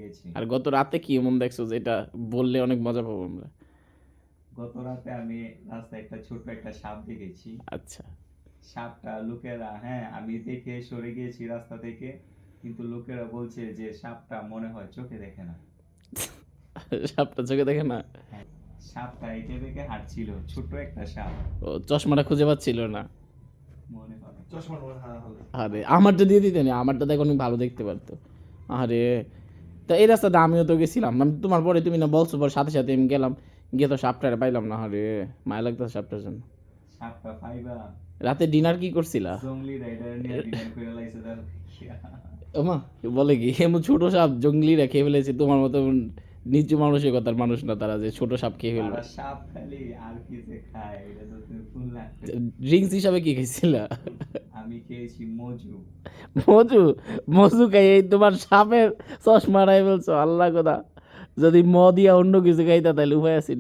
গেছি। আর গত রাতে কি এমন দেখছো যেটা বললে অনেক মজা পাবো আমরা? গত রাতে আমি রাস্তায় একটা ছোট একটা সাপ দেখেছি। আচ্ছা। সাপটা লোকেরা, হ্যাঁ, আমি দেখে সরে গিয়েছি রাস্তা থেকে, কিন্তু লোকেরা বলছে যে সাপটা মনে হয় চোখে দেখে না। সাপটা চোখে দেখে না? হ্যাঁ, সাপটা এঁকে বেঁকে হাঁটছিল, ছোট একটা সাপ ও চশমাটা খুঁজে পাচ্ছিল না। মনে হয়। আরে আমারটা দিয়ে দিতে না, আমারটা দেখো অনেক ভালো দেখতে পারতো। আরে তা এই রাস্তাতে আমিও তো গেছিলাম, আমি তোমার পরে তুমি না বলছো, পর সাথে সাথে আমি গেলাম, গিয়ে তো সাপটারে পাইলাম না। আরে মায়া লাগতো সাপটার জন্য। সাপটা পাইবা? রাতে ডিনার কি করছিলা? জঙ্গলি রাইডার নিয়ে ডিনার করে লাইছে তার। ওমা বলে কি এমন ছোট সাপ জঙ্গলিরা খেয়ে ফেলেছে? তোমার মতো নিচু মানসিকতার মানুষ না তারা যে ছোট সাপ খেয়ে ফেলবে। তারা সাপ খালি আর কি যে খায় এটা তো তুমি ফুল লাগবে। ড্রিঙ্কস হিসাবে কি খাইছিলা? আমি খেয়েছি মজু। মজু? মজু খাই এই তোমার সাপের চশমা রাই বলছো? আল্লাহ কথা, যদি ম দিয়া অন্য কিছু খাইতা তাহলে উপায় আছে।